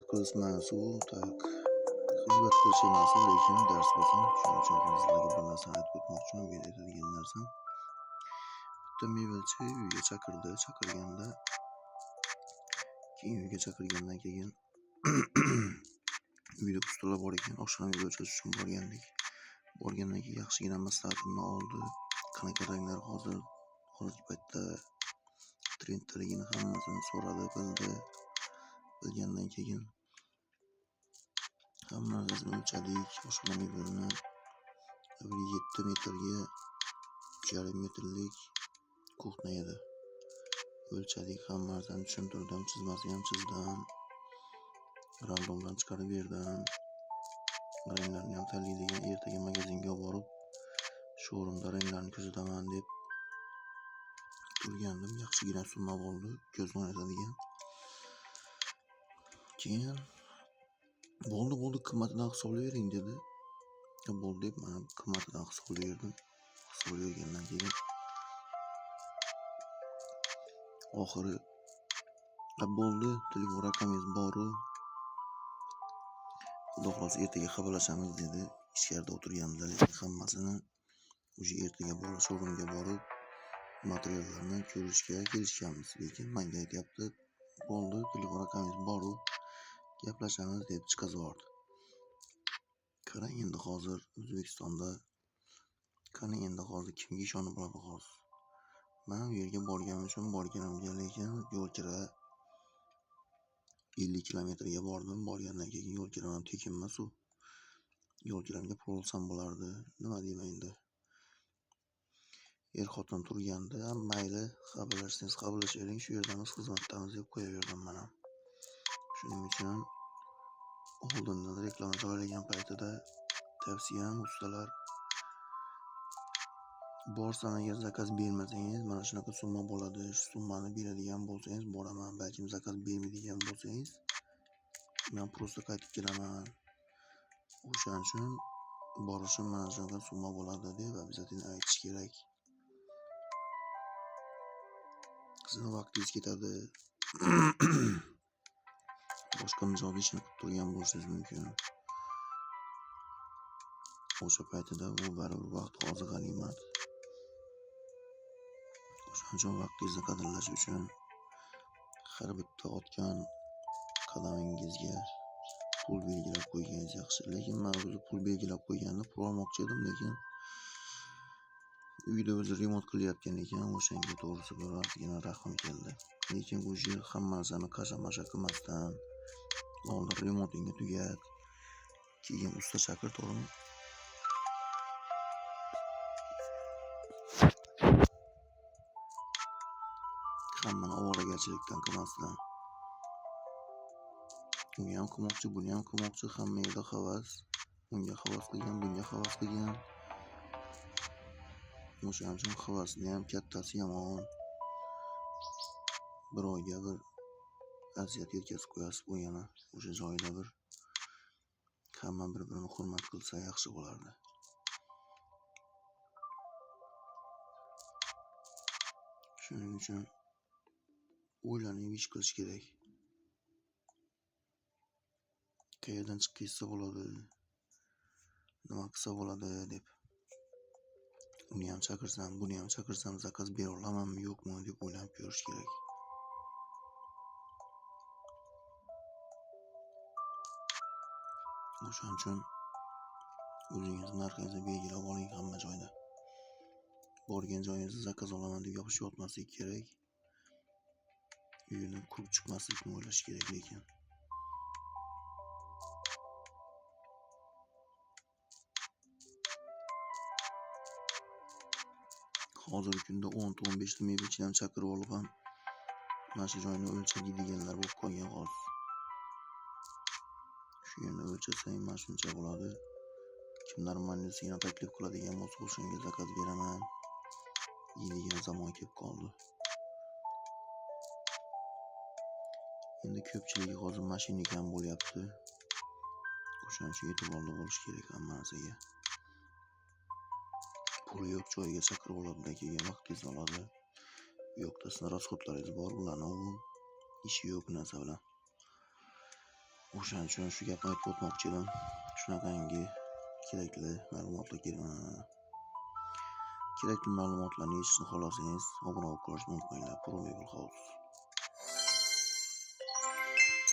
qilish mavzu g'iybat qilish emas, lekin dars bo'lsin. Shuning uchun ham sizlarga bir narsani aytib o'tmoqchiman. Bu yerda aytadigan narsam, bitta mevachi uyga chaqirdi. Chaqirgandan keyin uyda ustalar bor ekan, oshxonaga o'tkazish uchun borgandan keyin yaxshigina maslahatimni oldi. Qanaqa ranglar hozirgi paytda trenddaligini hammasini so'radi, bilgandan keyin hamma narsasini o'lchadik. Oshxona mebelini 7 metrga 3,5 metrlik kuxna edi. O'lchadik, hamma narsani tushuntirdim, chizmasini ham chizdim, randomdan chiqarib berdim, ranglarni ham tanlaydigan. Ertaga magazinga borib showroomda ranglarni ko'rsataman deb turgandim. Yaxshigina summa bo'ldi, ko'zni o'ynatadigan. Keyin bo'ldi qimmatidan hisoblayvering dedi. Bo'ldi deb mana qimmatidan hisoblayverdim. Hisoblagandan keyin oxiri bo'ldi, telefon raqamingiz boru, xudo xohlasa ertaga xabarlashamiz dedi. Ichkarida o'tirganimda, lekin hammasini o'sha ertaga borib showroomga borib materiallarni ko'rishga kelishganmiz. Lekin menga aytyapti, bo'ldi, telefon raqamingiz boru, gaplashamiz deb chiqazib yubordi. Qarang endi hozir O'zbekistonda, kimga ishonib bo'ladi hozir? Men u yerga borganim uchun borganimga, lekin yo'l kira 50 kilometrga bordim. Borgandan keyin yo'l kiram ham tekin emas u. Yo'l kiramga pul olsam bo'lardi. Nima deyman endi? Er-xotin turganda ham mayli, xabarlashsangiz xabarlashavering, shu yerdamiz, xizmatdamiz deb qo'yaverdim men ham. Shuning uchun oldindan reklama qilavergan paytida tavsiyam, ustalar borsan agar zakaz bermasangiz mana shunaqa summa bo'ladi, shu summani beradigan bo'lsangiz boraman, balkim zakaz bermaydigan bo'lsangiz men prosta qaytib kelaman, o'shaning uchun borishim mana shunaqa summa bo'ladi deb обязательно aytish kerak. Sizni vaqtingiz ketadi. Boshqa mijoz ishni qilib turgan bo'lishingiz mumkin. O'sha paytida u baribir vaqt hozir g'animat. O'shaning uchun vaqtingizni qadrlash uchun har bitta otgan qadamingizga pul belgilab qo'yganingiz yaxshi. Lekin men o'zi pul belgilab qo'ygandim, pul olmoqchi edim, lekin uyda o'zi remont qilyapgan ekan, o'shanga to'g'risi birozgina rahim keldi. Lekin bu yer hamma narsani qasha-masha qilmasdan oldin remontingni tugat, keyin usta chaqir, to'g'rimi? Hammani ovoragarchilikdan qilmasdan. Uni ham qilmoqchi, buni ham qilmoqchi, hamma yerda havas. Unga havas qilgan, bunga havas qilgan. O'shaning uchun havasni ham kattasi yomon. Bir oyga bir aziyat yetkazib qo'yasiz bu yana. O'sha joyda bir hamma bir-birini hurmat qilsa yaxshi bo'lardi. Shuning uchun o'ylanib ish qilish kerak. Qayerdan chiqib ketsa bo'ladi, nima qilsa bo'ladi deb. Uni ham chaqirsam, buni ham chaqirsam zakaz bera olamanmi, yo'qmi deb o'ylab ko'rish kerak. O'shaning uchun o'zingiz narxingizni belgilab oling hamma joyda. Borgan joyingizda zakaz olaman deb yopishib yotmaslik kerak. Uyini qurib chiqmaslikni o'ylash kerak. Lekin hozirgi kunda 10-15 ta mebelchilarni chaqirib olib ham mana shu joyni o'lchaydiganlar bo'lib qolgan hozir. Shu yerni o'lchasang mana shuncha bo'ladi. Kimlar muhandisligini taklif qiladigan bo'lsa, o'shanga zakaz beraman deydigan zamon kelib qoldi. Endi ko'pchilik hozir mashinik ham bo'lyapti. O'shaning uchun e'tiborli bo'lish kerak hamma narsaga. Pul yo'q joyga chaqirib oladi, keyin vaqtingizni oladi. Bu yoqda sizning rasxodlaringiz bor, ularni ishi yo'q narsa bilan. O'shaning uchun shu gapni aytib o'tmoqchi edim. Shunaqangi kerakli ma'lumotlar kerakli ma'lumotlarni eshitishni xohlasangiz obuna bo'lib qolishni unutmanglar. Promobile House.